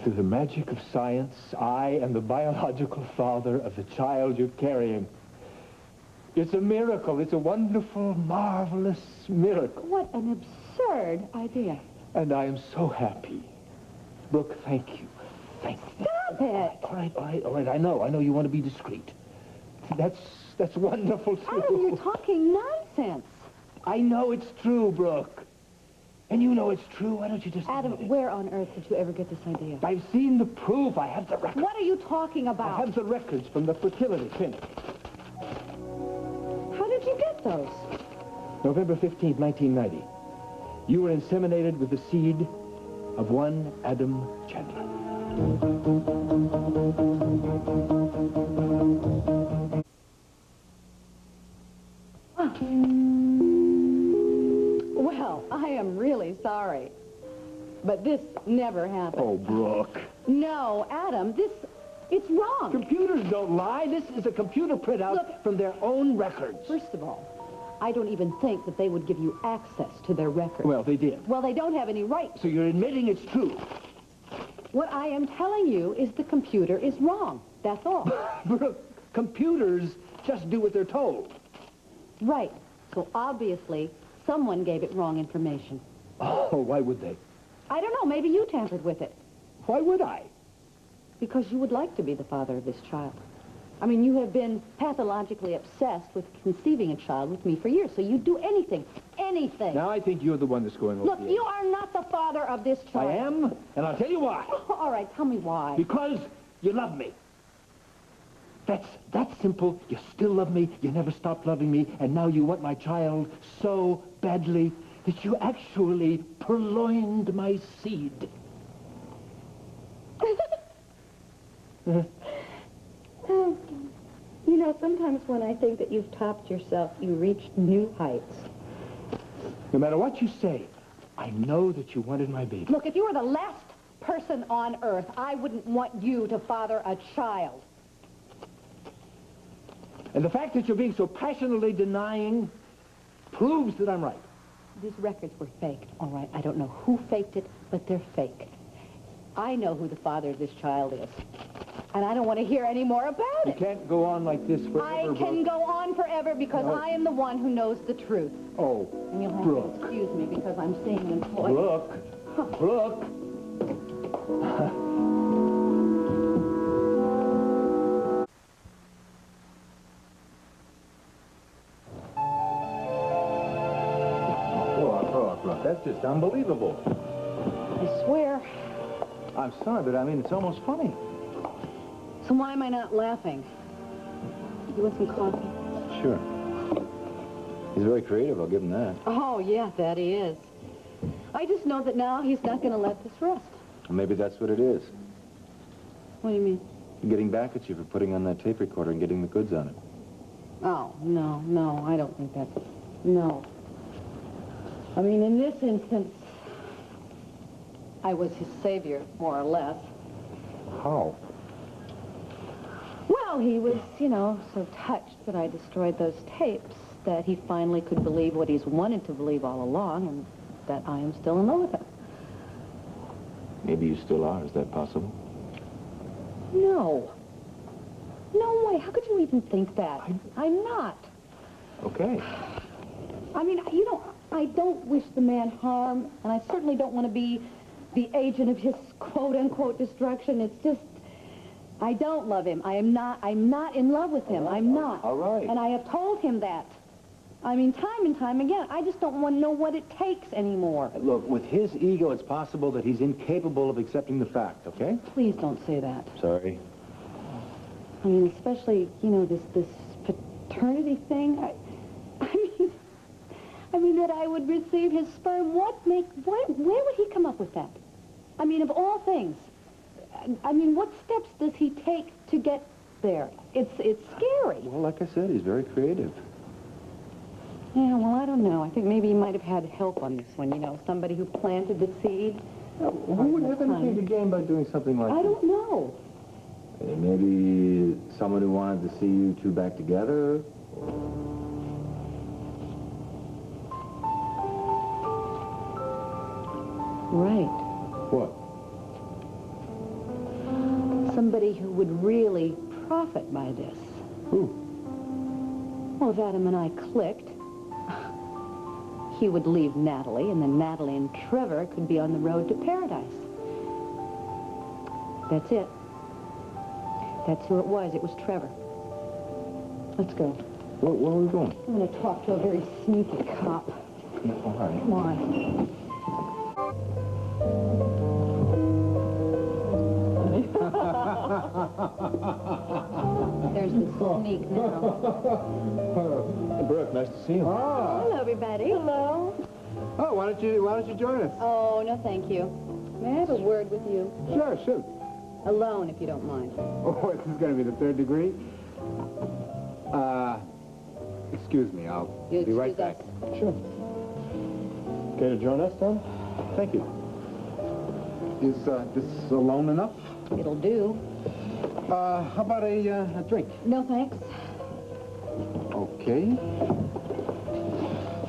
Through the magic of science, I am the biological father of the child you're carrying. It's a miracle. It's a wonderful, marvelous miracle. What an absurd idea. And I am so happy. Brooke, thank you. Thank you. Stop it. All right. I know you want to be discreet. That's wonderful, too. Adam, you're talking nonsense. I know it's true, Brooke. And you know it's true. Why don't you just Adam, admit it? where on earth did you ever get this idea? I've seen the proof. I have the records. What are you talking about? I have the records from the fertility clinic. How did you get those? November 15th, 1990. You were inseminated with the seed of one Adam Chandler. Well, I am really sorry. But this never happened. Oh, Brooke. No, Adam, it's wrong. Computers don't lie. This is a computer printout from their own records. First of all, I don't even think that they would give you access to their records. Well, they did. Well, they don't have any right. So you're admitting it's true. What I am telling you is the computer is wrong. That's all. Brooke, computers just do what they're told. Right. So obviously, someone gave it wrong information. Oh, why would they? I don't know. Maybe you tampered with it. Why would I? Because you would like to be the father of this child. I mean, you have been pathologically obsessed with conceiving a child with me for years, so you'd do anything. Anything. Now I think you're the one that's going over Look, the edge. you are not the father of this child. I am, and I'll tell you why. All right, tell me why. Because you love me. That's simple. You still love me. You never stopped loving me. And now you want my child so badly that you actually purloined my seed. You know, sometimes when I think that you've topped yourself, you reach new heights. No matter what you say, I know that you wanted my baby. Look, if you were the last person on earth, I wouldn't want you to father a child. And the fact that you're being so passionately denying proves that I'm right. These records were faked, all right? I don't know who faked it, but they're fake. I know who the father of this child is. And I don't want to hear any more about You it. can't go on like this forever, I can Brooke. go on forever because I am the one who knows the truth. Oh, And you'll have Brooke. to excuse me because I'm seeing an employee. Brooke. Brooke. Brooke, that's just unbelievable. I swear. I'm sorry, but I mean, it's almost funny. So why am I not laughing? You want some coffee? Sure. He's very creative, I'll give him that. Oh, yeah, that he is. I just know that now he's not going to let this rest. Maybe that's what it is. What do you mean? Getting back at you for putting on that tape recorder and getting the goods on it. Oh, no, I don't think that's... No. I mean, in this instance, I was his savior, more or less. How? Well, he was, you know, so touched that I destroyed those tapes that he finally could believe what he's wanted to believe all along, and that I am still in love with him. Maybe you still are. Is that possible? No. No way. How could you even think that? I'm not. Okay. I mean, you know, I don't wish the man harm, and I certainly don't want to be the agent of his quote-unquote destruction. It's just, I don't love him. I'm not in love with him. I'm not. All right. And I have told him that. I mean, time and time again. I just don't want to know what it takes anymore. Look, with his ego, it's possible that he's incapable of accepting the fact, okay? Please don't say that. Sorry. I mean, especially, you know, this paternity thing. I mean, that I would receive his sperm. Where would he come up with that? I mean, of all things. I mean, what steps does he take to get there? It's scary. Well, like I said, he's very creative. Yeah, well, I don't know. I think maybe he might have had help on this one, you know, somebody who planted the seed. Who would have anything to gain by doing something like I that? don't know. Maybe someone who wanted to see you two back together? Right. What? who would really profit by this. Who? Well, if Adam and I clicked, he would leave Natalie, and then Natalie and Trevor could be on the road to paradise. That's it. That's who it was. It was Trevor. Let's go. Where are we going? I'm going to talk to a very sneaky cop. All right. Come on. There's the sneak now. Hey, Brooke, nice to see you. Ah. Hello, everybody. Hello. Oh, why don't you join us? Oh, no, thank you. May I have a word with you? Sure, shoot. Alone, if you don't mind. Oh, this is going to be the third degree? Excuse me, I'll You'll be right excuse back. us. Sure. Care to join us, Tom? Thank you. Is this alone enough? It'll do. How about a drink? No, thanks. Okay.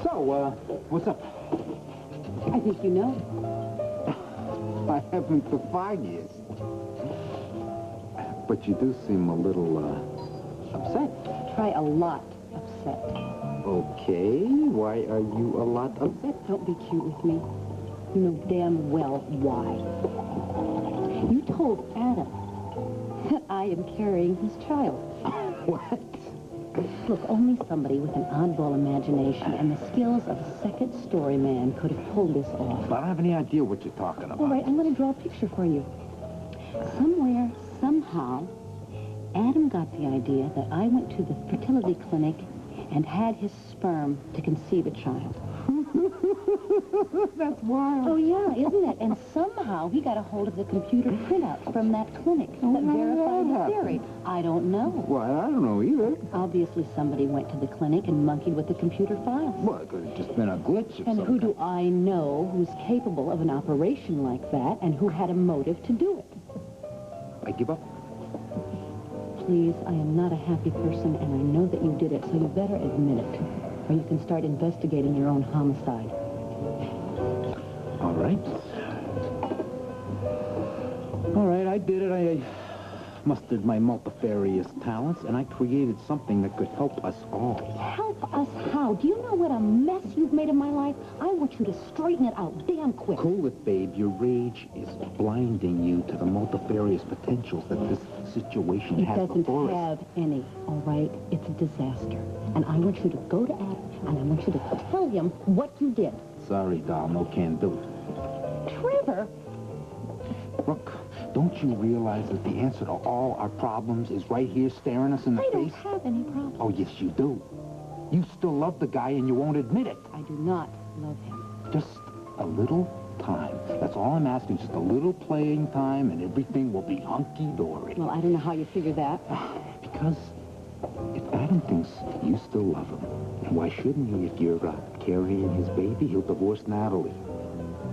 So, what's up? I think you know. I haven't for 5 years. But you do seem a little, upset. Try a lot upset. Okay, why are you a lot upset? Don't be cute with me. You know damn well why. You told Adam that I am carrying his child. What? Look, only somebody with an oddball imagination and the skills of a second-story man could have pulled this off. I don't have any idea what you're talking about. All right, I'm going to draw a picture for you. Somewhere, somehow, Adam got the idea that I went to the fertility clinic and had his sperm to conceive a child. That's wild. Oh, yeah, isn't it? And somehow he got a hold of the computer printouts from that clinic that verified his theory. I don't know. Well, I don't know either. Obviously, somebody went to the clinic and monkeyed with the computer files. Well, it could have just been a glitch of And some who kind. do I know who's capable of an operation like that and who had a motive to do it? I give up. Please, I am not a happy person, and I know that you did it, so you better admit it, or you can start investigating your own homicide. All right. All right, I did it. I mustered my multifarious talents, and I created something that could help us all. Help us how? Do you know what a mess you've made of my life? I want you to straighten it out damn quick. Cool it, babe. Your rage is blinding you to the multifarious potentials that this situation It has doesn't before us. have any, all right? It's a disaster. And I want you to go to Adam, and I want you to tell him what you did. Sorry, doll. No can do. Trevor? Look, don't you realize that the answer to all our problems is right here staring us in the I don't face? have any problems. Oh, yes, you do. You still love the guy and you won't admit it. I do not love him. Just a little time. That's all I'm asking. Just a little playing time and everything will be hunky-dory. Well, I don't know how you figure that. Because if Adam thinks you still love him, and why shouldn't he if you're carrying his baby? He'll divorce Natalie.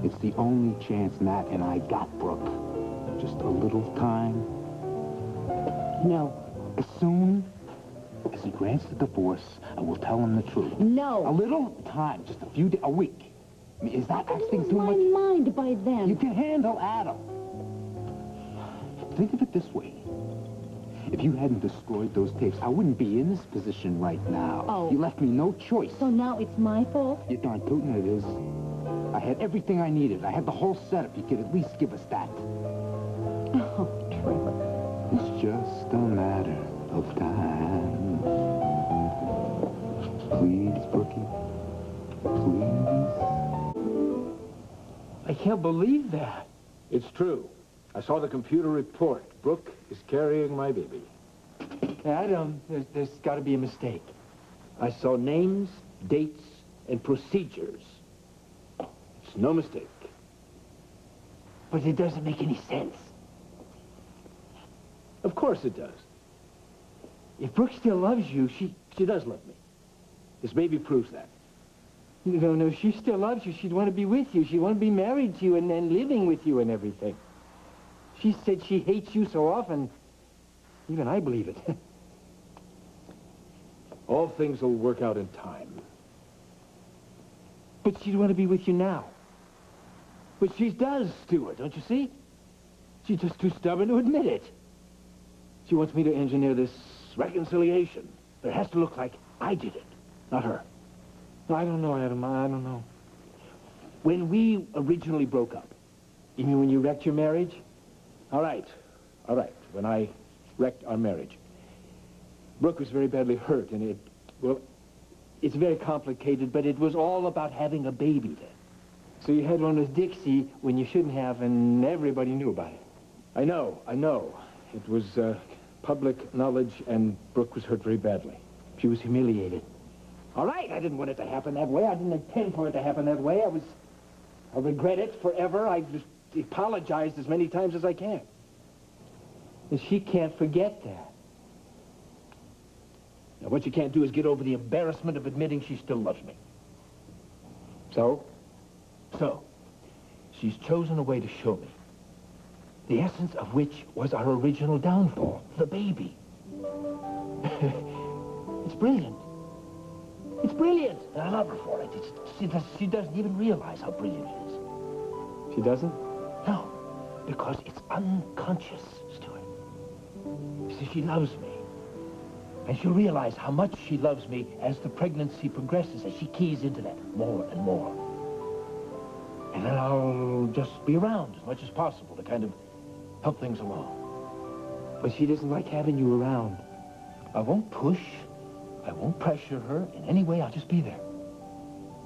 It's the only chance Nat and I got, Brooke. Just a little time. No. As soon as he grants the divorce, I will tell him the truth. A No. little time, just a few days, a week. I mean, is that asking Lose too my much? mind by then. You can handle Adam. Think of it this way. If you hadn't destroyed those tapes, I wouldn't be in this position right now. Oh. You left me no choice. So now it's my fault? You're darn tootin' it is. I had everything I needed. I had the whole setup. You could at least give us that. Oh, Trevor. It's just a matter of time. Please, Brookie. Please. I can't believe that. It's true. I saw the computer report. Brooke is carrying my baby. Adam, there's got to be a mistake. I saw names, dates, and procedures. It's no mistake. But it doesn't make any sense. Of course it does. If Brooke still loves you, She does love me. This baby proves that. No, she still loves you. She'd want to be with you. She'd want to be married to you and then living with you and everything. She said she hates you so often, even I believe it. All things will work out in time. But she'd want to be with you now. But she does, Stuart, don't you see? She's just too stubborn to admit it. She wants me to engineer this reconciliation. But it has to look like I did it, not her. No, I don't know, Adam. I don't know. When we originally broke up, you mean when you wrecked your marriage? All right. When I wrecked our marriage. Brooke was very badly hurt, and it's very complicated, but it was all about having a baby then. So you had one with Dixie when you shouldn't have, and everybody knew about it. I know. It was public knowledge, and Brooke was hurt very badly. She was humiliated. All right, I didn't want it to happen that way. I didn't intend for it to happen that way. I regret it forever. I just apologized as many times as I can. And she can't forget that. Now, what you can't do is get over the embarrassment of admitting she still loves me. So, she's chosen a way to show me, the essence of which was our original downfall, the baby. It's brilliant. It's brilliant, and I love her for it. She doesn't even realize how brilliant it is. She doesn't? No, because it's unconscious, Stuart. You see, she loves me. And she'll realize how much she loves me as the pregnancy progresses, as she keys into that more and more. And then I'll just be around as much as possible to kind of help things along. But she doesn't like having you around. I won't push. I won't pressure her in any way. I'll just be there.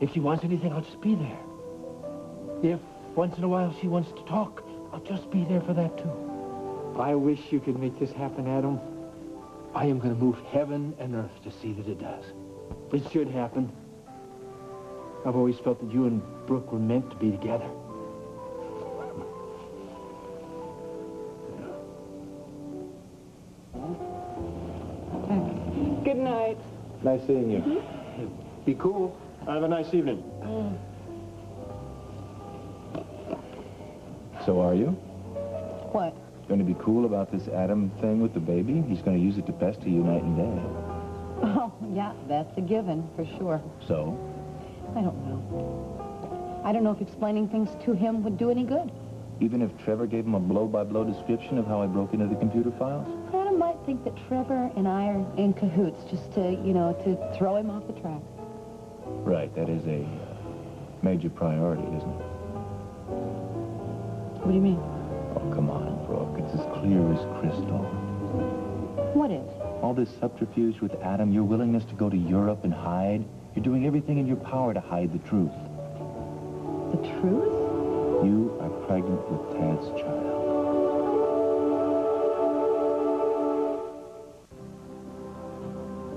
If she wants anything, I'll just be there. If once in a while she wants to talk, I'll just be there for that, too. I wish you could make this happen, Adam. I am going to move heaven and earth to see that it does. It should happen. I've always felt that you and Brooke were meant to be together. Good night. Nice seeing you. Be cool. Have a nice evening. So are you? What? Going to be cool about this Adam thing with the baby? He's going to use it to pester you night and day. Oh, yeah, that's a given, for sure. So? I don't know. I don't know if explaining things to him would do any good. Even if Trevor gave him a blow-by-blow description of how I broke into the computer files? Adam might think that Trevor and I are in cahoots just to, to throw him off the track. Right, that is a major priority, isn't it? What do you mean? Oh, come on, Brooke. It's as clear as crystal. What is? All this subterfuge with Adam, your willingness to go to Europe and hide. You're doing everything in your power to hide the truth. The truth? You are pregnant with Tad's child.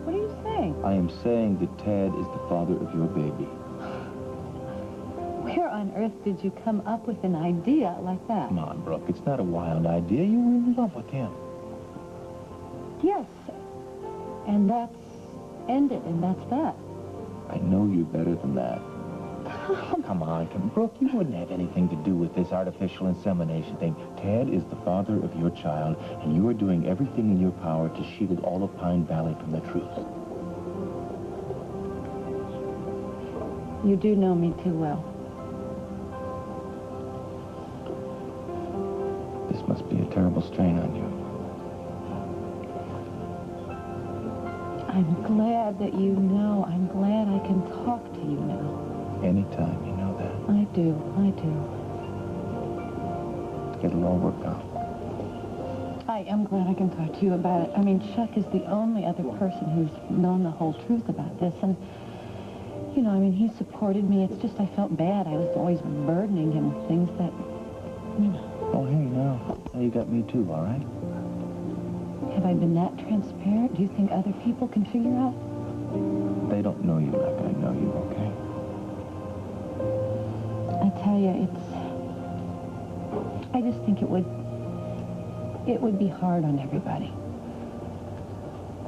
What are you saying? I am saying that Tad is the father of your baby. Where on earth did you come up with an idea like that? Come on, Brooke. It's not a wild idea. You were in love with him. Yes. And that's ended, and that's that. I know you better than that. Come on, Brooke, you wouldn't have anything to do with this artificial insemination thing. Tad is the father of your child, and you are doing everything in your power to shield all of Pine Valley from the truth. You do know me too well. This must be a terrible strain on you. I'm glad that you know. I'm glad I can talk to you now. Anytime, you know that. I do. It'll all work out. I am glad I can talk to you about it. I mean, Chuck is the only other person who's known the whole truth about this. And, he supported me. It's just I felt bad. I was always burdening him with things that, Oh, hey, now you got me too, all right? Have I been that transparent? Do you think other people can figure out? They don't know you like I know you, okay? I tell you, I just think it would be hard on everybody.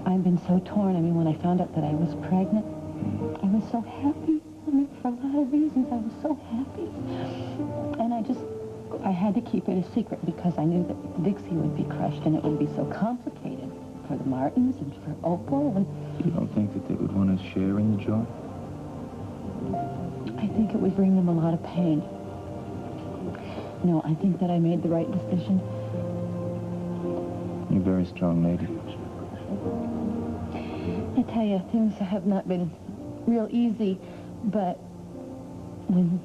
I've been so torn. I mean, when I found out that I was pregnant, I was so happy. I mean, for a lot of reasons, I was so happy. And I had to keep it a secret because I knew that Dixie would be crushed and it would be so complicated for the Martins and for Opal. And you don't think that they would want to share in the joy? I think it would bring them a lot of pain. No, I think that I made the right decision. You're a very strong lady. I tell you, things have not been real easy, but when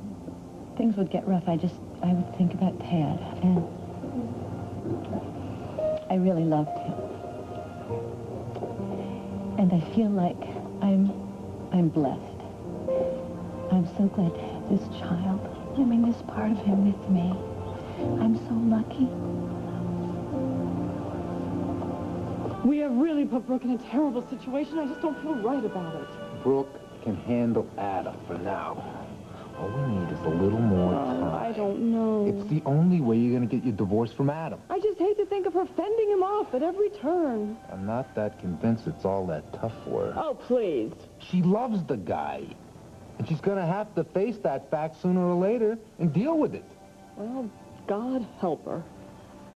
things would get rough, I would think about Ted, and I really loved him. And I feel like I'm blessed. I'm so glad to have this child. I mean, this part of him with me. I'm so lucky. We have really put Brooke in a terrible situation. I just don't feel right about it. Brooke can handle Adam for now. All we need is a little more time. I don't know. It's the only way you're going to get your divorce from Adam. I just hate to think of her fending him off at every turn. I'm not that convinced it's all that tough for her. Oh, please. She loves the guy. And she's going to have to face that fact sooner or later and deal with it. Well, God help her.